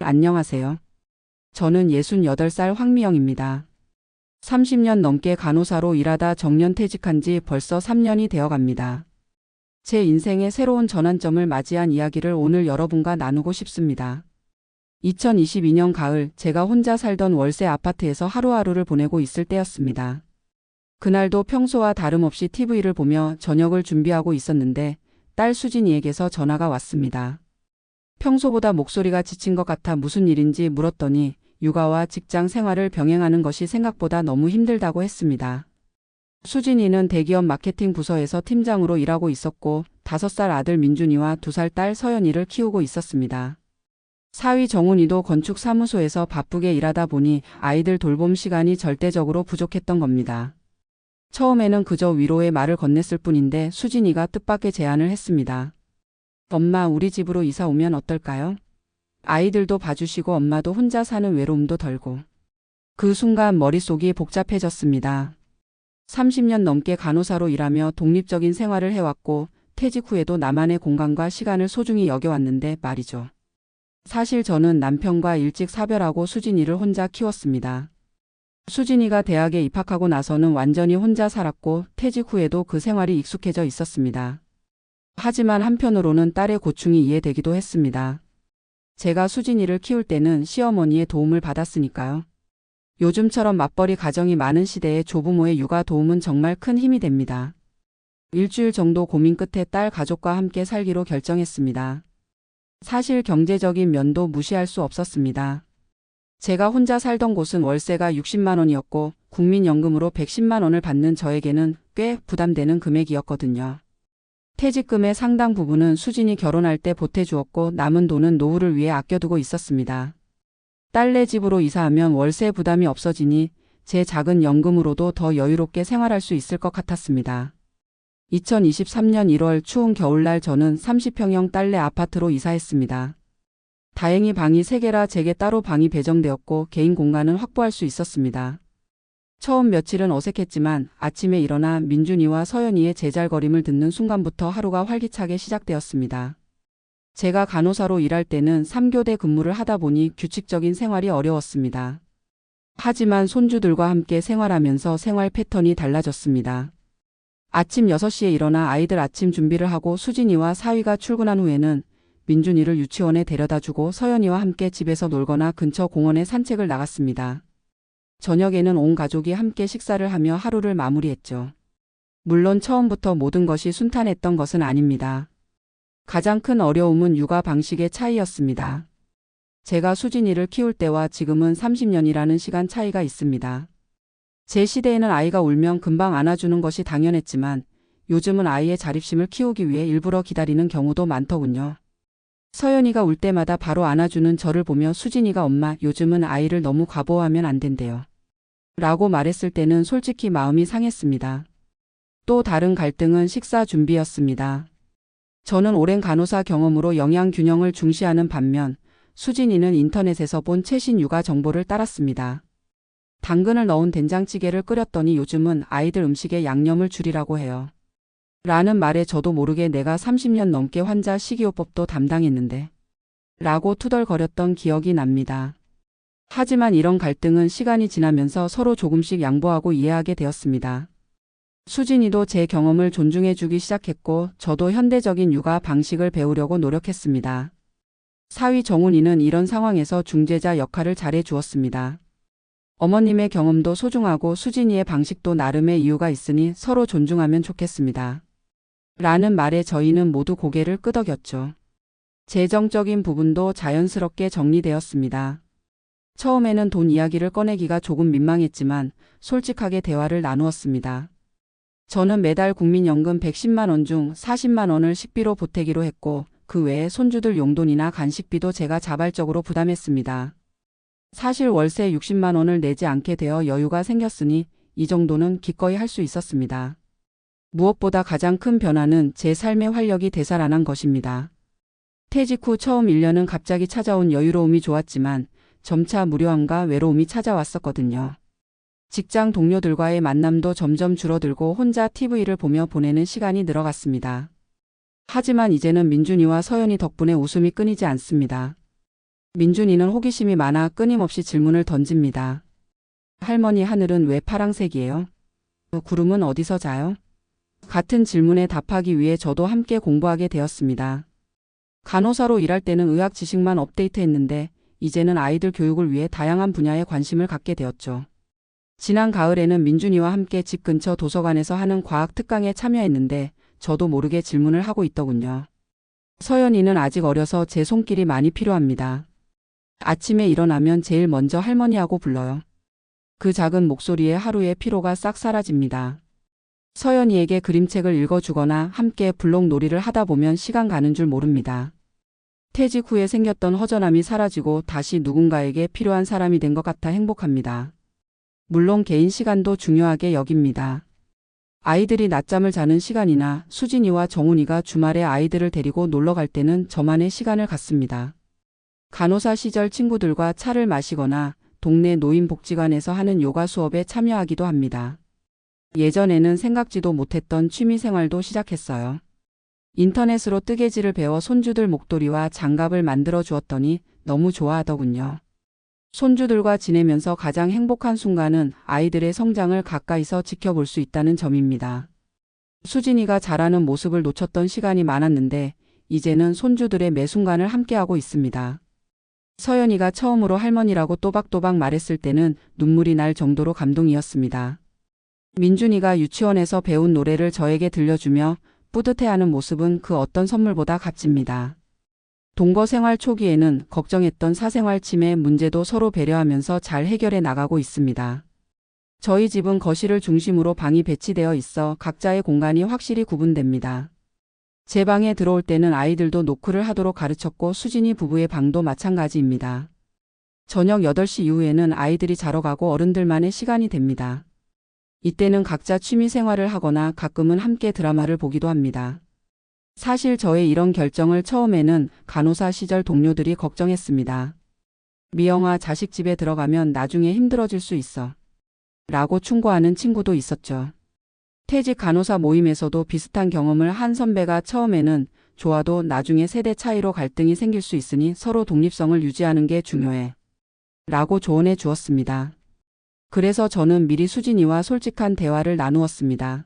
안녕하세요. 저는 68살 황미영입니다. 30년 넘게 간호사로 일하다 정년퇴직한 지 벌써 3년이 되어 갑니다. 제 인생의 새로운 전환점을 맞이한 이야기를 오늘 여러분과 나누고 싶습니다. 2022년 가을 제가 혼자 살던 월세 아파트에서 하루하루를 보내고 있을 때였습니다. 그날도 평소와 다름없이 TV를 보며 저녁을 준비하고 있었는데 딸 수진이에게서 전화가 왔습니다. 평소보다 목소리가 지친 것 같아 무슨 일인지 물었더니 육아와 직장 생활을 병행하는 것이 생각보다 너무 힘들다고 했습니다. 수진이는 대기업 마케팅 부서에서 팀장으로 일하고 있었고 5살 아들 민준이와 2살 딸 서연이를 키우고 있었습니다. 사위 정훈이도 건축사무소에서 바쁘게 일하다 보니 아이들 돌봄 시간이 절대적으로 부족했던 겁니다. 처음에는 그저 위로의 말을 건넸을 뿐인데 수진이가 뜻밖의 제안을 했습니다. 엄마, 우리 집으로 이사 오면 어떨까요? 아이들도 봐주시고 엄마도 혼자 사는 외로움도 덜고. 그 순간 머릿속이 복잡해졌습니다. 30년 넘게 간호사로 일하며 독립적인 생활을 해왔고 퇴직 후에도 나만의 공간과 시간을 소중히 여겨왔는데 말이죠. 사실 저는 남편과 일찍 사별하고 수진이를 혼자 키웠습니다. 수진이가 대학에 입학하고 나서는 완전히 혼자 살았고 퇴직 후에도 그 생활이 익숙해져 있었습니다. 하지만 한편으로는 딸의 고충이 이해되기도 했습니다. 제가 수진이를 키울 때는 시어머니의 도움을 받았으니까요. 요즘처럼 맞벌이 가정이 많은 시대에 조부모의 육아 도움은 정말 큰 힘이 됩니다. 일주일 정도 고민 끝에 딸 가족과 함께 살기로 결정했습니다. 사실 경제적인 면도 무시할 수 없었습니다. 제가 혼자 살던 곳은 월세가 60만 원이었고 국민연금으로 110만 원을 받는 저에게는 꽤 부담되는 금액이었거든요. 퇴직금의 상당 부분은 수진이 결혼할 때 보태주었고 남은 돈은 노후를 위해 아껴두고 있었습니다. 딸네 집으로 이사하면 월세 부담이 없어지니 제 작은 연금으로도 더 여유롭게 생활할 수 있을 것 같았습니다. 2023년 1월 추운 겨울날 저는 30평형 딸내 아파트로 이사했습니다. 다행히 방이 3개라 제게 따로 방이 배정되었고 개인 공간은 확보할 수 있었습니다. 처음 며칠은 어색했지만 아침에 일어나 민준이와 서연이의 제잘거림을 듣는 순간부터 하루가 활기차게 시작되었습니다. 제가 간호사로 일할 때는 3교대 근무를 하다 보니 규칙적인 생활이 어려웠습니다. 하지만 손주들과 함께 생활하면서 생활 패턴이 달라졌습니다. 아침 6시에 일어나 아이들 아침 준비를 하고 수진이와 사위가 출근한 후에는 민준이를 유치원에 데려다주고 서연이와 함께 집에서 놀거나 근처 공원에 산책을 나갔습니다. 저녁에는 온 가족이 함께 식사를 하며 하루를 마무리했죠. 물론 처음부터 모든 것이 순탄했던 것은 아닙니다. 가장 큰 어려움은 육아 방식의 차이였습니다. 제가 수진이를 키울 때와 지금은 30년이라는 시간 차이가 있습니다. 제 시대에는 아이가 울면 금방 안아주는 것이 당연했지만 요즘은 아이의 자립심을 키우기 위해 일부러 기다리는 경우도 많더군요. 서연이가 울 때마다 바로 안아주는 저를 보며 수진이가 엄마, 요즘은 아이를 너무 과보하면 안 된대요. 라고 말했을 때는 솔직히 마음이 상했습니다. 또 다른 갈등은 식사 준비였습니다. 저는 오랜 간호사 경험으로 영양 균형을 중시하는 반면 수진이는 인터넷에서 본 최신 육아 정보를 따랐습니다. 당근을 넣은 된장찌개를 끓였더니 요즘은 아이들 음식에 양념을 줄이라고 해요. 라는 말에 저도 모르게 내가 30년 넘게 환자 식이요법도 담당했는데 라고 투덜거렸던 기억이 납니다. 하지만 이런 갈등은 시간이 지나면서 서로 조금씩 양보하고 이해하게 되었습니다. 수진이도 제 경험을 존중해주기 시작했고 저도 현대적인 육아 방식을 배우려고 노력했습니다. 사위 정훈이는 이런 상황에서 중재자 역할을 잘해주었습니다. 어머님의 경험도 소중하고 수진이의 방식도 나름의 이유가 있으니 서로 존중하면 좋겠습니다. 라는 말에 저희는 모두 고개를 끄덕였죠. 재정적인 부분도 자연스럽게 정리되었습니다. 처음에는 돈 이야기를 꺼내기가 조금 민망했지만 솔직하게 대화를 나누었습니다. 저는 매달 국민연금 110만 원 중 40만 원을 식비로 보태기로 했고 그 외에 손주들 용돈이나 간식비도 제가 자발적으로 부담했습니다. 사실 월세 60만 원을 내지 않게 되어 여유가 생겼으니 이 정도는 기꺼이 할 수 있었습니다. 무엇보다 가장 큰 변화는 제 삶의 활력이 되살아난 것입니다. 퇴직 후 처음 1년은 갑자기 찾아온 여유로움이 좋았지만 점차 무료함과 외로움이 찾아왔었거든요. 직장 동료들과의 만남도 점점 줄어들고 혼자 TV를 보며 보내는 시간이 늘어갔습니다. 하지만 이제는 민준이와 서연이 덕분에 웃음이 끊이지 않습니다. 민준이는 호기심이 많아 끊임없이 질문을 던집니다. 할머니, 하늘은 왜 파랑색이에요? 구름은 어디서 자요? 같은 질문에 답하기 위해 저도 함께 공부하게 되었습니다. 간호사로 일할 때는 의학 지식만 업데이트했는데 이제는 아이들 교육을 위해 다양한 분야에 관심을 갖게 되었죠. 지난 가을에는 민준이와 함께 집 근처 도서관에서 하는 과학 특강에 참여했는데 저도 모르게 질문을 하고 있더군요. 서연이는 아직 어려서 제 손길이 많이 필요합니다. 아침에 일어나면 제일 먼저 할머니하고 불러요. 그 작은 목소리에 하루의 피로가 싹 사라집니다. 서연이에게 그림책을 읽어주거나 함께 블록놀이를 하다 보면 시간 가는 줄 모릅니다. 퇴직 후에 생겼던 허전함이 사라지고 다시 누군가에게 필요한 사람이 된 것 같아 행복합니다. 물론 개인 시간도 중요하게 여깁니다. 아이들이 낮잠을 자는 시간이나 수진이와 정훈이가 주말에 아이들을 데리고 놀러 갈 때는 저만의 시간을 갖습니다. 간호사 시절 친구들과 차를 마시거나 동네 노인복지관에서 하는 요가 수업에 참여하기도 합니다. 예전에는 생각지도 못했던 취미 생활도 시작했어요. 인터넷으로 뜨개질을 배워 손주들 목도리와 장갑을 만들어 주었더니 너무 좋아하더군요. 손주들과 지내면서 가장 행복한 순간은 아이들의 성장을 가까이서 지켜볼 수 있다는 점입니다. 수진이가 자라는 모습을 놓쳤던 시간이 많았는데 이제는 손주들의 매 순간을 함께하고 있습니다. 서연이가 처음으로 할머니라고 또박또박 말했을 때는 눈물이 날 정도로 감동이었습니다. 민준이가 유치원에서 배운 노래를 저에게 들려주며 뿌듯해하는 모습은 그 어떤 선물보다 값집니다. 동거 생활 초기에는 걱정했던 사생활 침해 문제도 서로 배려하면서 잘 해결해 나가고 있습니다. 저희 집은 거실을 중심으로 방이 배치되어 있어 각자의 공간이 확실히 구분됩니다. 제 방에 들어올 때는 아이들도 노크를 하도록 가르쳤고 수진이 부부의 방도 마찬가지입니다. 저녁 8시 이후에는 아이들이 자러 가고 어른들만의 시간이 됩니다. 이때는 각자 취미 생활을 하거나 가끔은 함께 드라마를 보기도 합니다. 사실 저의 이런 결정을 처음에는 간호사 시절 동료들이 걱정했습니다. 미영아, 자식 집에 들어가면 나중에 힘들어질 수 있어. 라고 충고하는 친구도 있었죠. 퇴직 간호사 모임에서도 비슷한 경험을 한 선배가 처음에는 좋아도 나중에 세대 차이로 갈등이 생길 수 있으니 서로 독립성을 유지하는 게 중요해. 라고 조언해 주었습니다. 그래서 저는 미리 수진이와 솔직한 대화를 나누었습니다.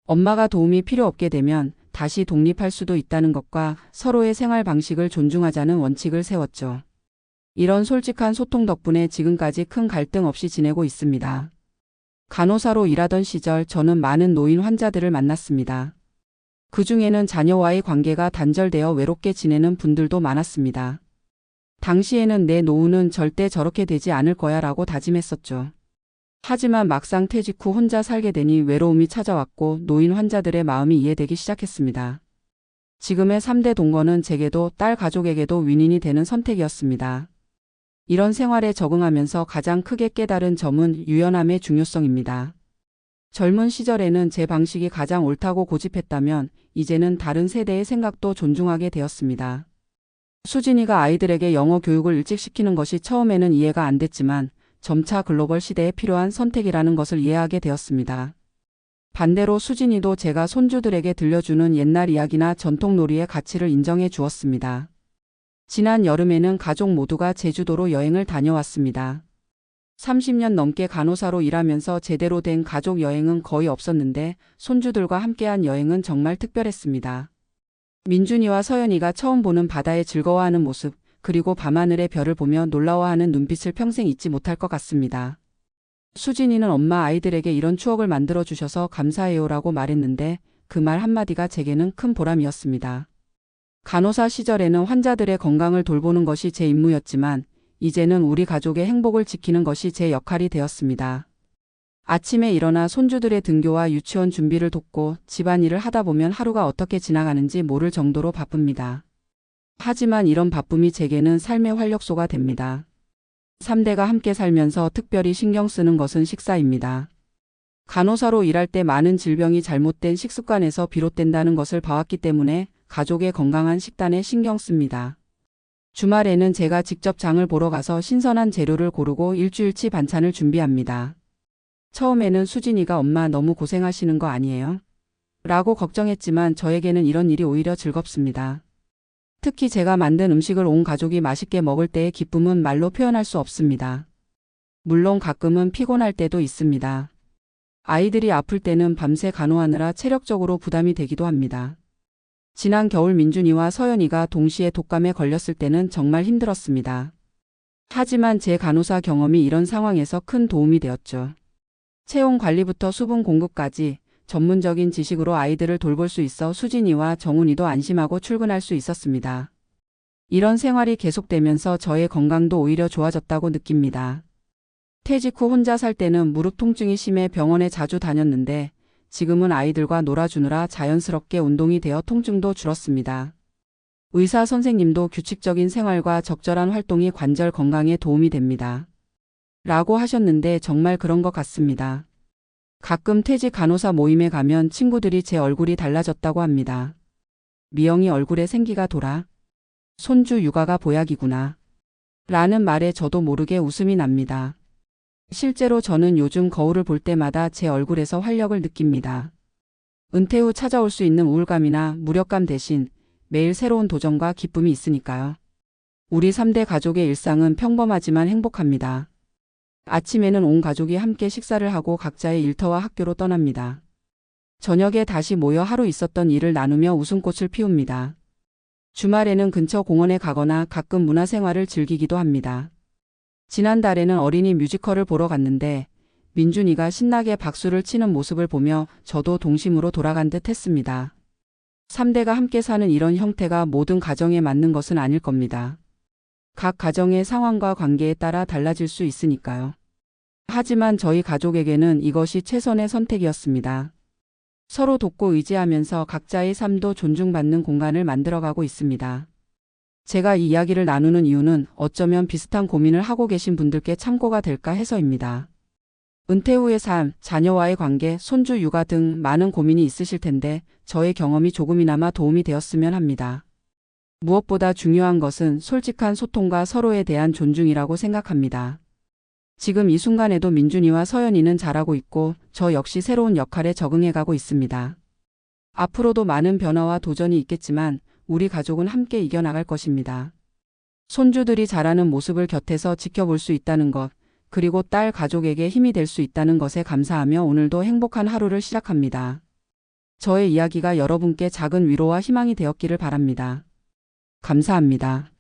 엄마가 도움이 필요 없게 되면 다시 독립할 수도 있다는 것과 서로의 생활 방식을 존중하자는 원칙을 세웠죠. 이런 솔직한 소통 덕분에 지금까지 큰 갈등 없이 지내고 있습니다. 간호사로 일하던 시절 저는 많은 노인 환자들을 만났습니다. 그 중에는 자녀와의 관계가 단절되어 외롭게 지내는 분들도 많았습니다. 당시에는 내 노후는 절대 저렇게 되지 않을 거야 라고 다짐했었죠. 하지만 막상 퇴직 후 혼자 살게 되니 외로움이 찾아왔고 노인 환자들의 마음이 이해되기 시작했습니다. 지금의 3대 동거는 제게도 딸 가족에게도 윈윈이 되는 선택이었습니다. 이런 생활에 적응하면서 가장 크게 깨달은 점은 유연함의 중요성입니다. 젊은 시절에는 제 방식이 가장 옳다고 고집했다면 이제는 다른 세대의 생각도 존중하게 되었습니다. 수진이가 아이들에게 영어 교육을 일찍 시키는 것이 처음에는 이해가 안 됐지만 점차 글로벌 시대에 필요한 선택이라는 것을 이해하게 되었습니다. 반대로 수진이도 제가 손주들에게 들려주는 옛날 이야기나 전통놀이의 가치를 인정해 주었습니다. 지난 여름에는 가족 모두가 제주도로 여행을 다녀왔습니다. 30년 넘게 간호사로 일하면서 제대로 된 가족 여행은 거의 없었는데 손주들과 함께한 여행은 정말 특별했습니다. 민준이와 서연이가 처음 보는 바다에 즐거워하는 모습, 그리고 밤하늘의 별을 보며 놀라워하는 눈빛을 평생 잊지 못할 것 같습니다. 수진이는 엄마, 아이들에게 이런 추억을 만들어 주셔서 감사해요라고 말했는데 그 말 한마디가 제게는 큰 보람이었습니다. 간호사 시절에는 환자들의 건강을 돌보는 것이 제 임무였지만 이제는 우리 가족의 행복을 지키는 것이 제 역할이 되었습니다. 아침에 일어나 손주들의 등교와 유치원 준비를 돕고 집안일을 하다 보면 하루가 어떻게 지나가는지 모를 정도로 바쁩니다. 하지만 이런 바쁨이 제게는 삶의 활력소가 됩니다. 3대가 함께 살면서 특별히 신경 쓰는 것은 식사입니다. 간호사로 일할 때 많은 질병이 잘못된 식습관에서 비롯된다는 것을 봐왔기 때문에 가족의 건강한 식단에 신경 씁니다. 주말에는 제가 직접 장을 보러 가서 신선한 재료를 고르고 일주일치 반찬을 준비합니다. 처음에는 수진이가 엄마 너무 고생하시는 거 아니에요? 라고 걱정했지만 저에게는 이런 일이 오히려 즐겁습니다. 특히 제가 만든 음식을 온 가족이 맛있게 먹을 때의 기쁨은 말로 표현할 수 없습니다. 물론 가끔은 피곤할 때도 있습니다. 아이들이 아플 때는 밤새 간호하느라 체력적으로 부담이 되기도 합니다. 지난 겨울 민준이와 서연이가 동시에 독감에 걸렸을 때는 정말 힘들었습니다. 하지만 제 간호사 경험이 이런 상황에서 큰 도움이 되었죠. 체온 관리부터 수분 공급까지 전문적인 지식으로 아이들을 돌볼 수 있어 수진이와 정훈이도 안심하고 출근할 수 있었습니다. 이런 생활이 계속되면서 저의 건강도 오히려 좋아졌다고 느낍니다. 퇴직 후 혼자 살 때는 무릎 통증이 심해 병원에 자주 다녔는데 지금은 아이들과 놀아주느라 자연스럽게 운동이 되어 통증도 줄었습니다. 의사 선생님도 규칙적인 생활과 적절한 활동이 관절 건강에 도움이 됩니다. 라고 하셨는데 정말 그런 것 같습니다. 가끔 퇴직 간호사 모임에 가면 친구들이 제 얼굴이 달라졌다고 합니다. 미영이 얼굴에 생기가 돌아. 손주 육아가 보약이구나. 라는 말에 저도 모르게 웃음이 납니다. 실제로 저는 요즘 거울을 볼 때마다 제 얼굴에서 활력을 느낍니다. 은퇴 후 찾아올 수 있는 우울감이나 무력감 대신 매일 새로운 도전과 기쁨이 있으니까요. 우리 3대 가족의 일상은 평범하지만 행복합니다. 아침에는 온 가족이 함께 식사를 하고 각자의 일터와 학교로 떠납니다. 저녁에 다시 모여 하루 있었던 일을 나누며 웃음꽃을 피웁니다. 주말에는 근처 공원에 가거나 가끔 문화생활을 즐기기도 합니다. 지난달에는 어린이 뮤지컬을 보러 갔는데 민준이가 신나게 박수를 치는 모습을 보며 저도 동심으로 돌아간 듯 했습니다. 3대가 함께 사는 이런 형태가 모든 가정에 맞는 것은 아닐 겁니다. 각 가정의 상황과 관계에 따라 달라질 수 있으니까요. 하지만 저희 가족에게는 이것이 최선의 선택이었습니다. 서로 돕고 의지하면서 각자의 삶도 존중받는 공간을 만들어가고 있습니다. 제가 이 이야기를 나누는 이유는 어쩌면 비슷한 고민을 하고 계신 분들께 참고가 될까 해서입니다. 은퇴 후의 삶, 자녀와의 관계, 손주 육아 등 많은 고민이 있으실 텐데 저의 경험이 조금이나마 도움이 되었으면 합니다. 무엇보다 중요한 것은 솔직한 소통과 서로에 대한 존중이라고 생각합니다. 지금 이 순간에도 민준이와 서연이는 잘하고 있고 저 역시 새로운 역할에 적응해가고 있습니다. 앞으로도 많은 변화와 도전이 있겠지만 우리 가족은 함께 이겨나갈 것입니다. 손주들이 자라는 모습을 곁에서 지켜볼 수 있다는 것, 그리고 딸 가족에게 힘이 될 수 있다는 것에 감사하며 오늘도 행복한 하루를 시작합니다. 저의 이야기가 여러분께 작은 위로와 희망이 되었기를 바랍니다. 감사합니다.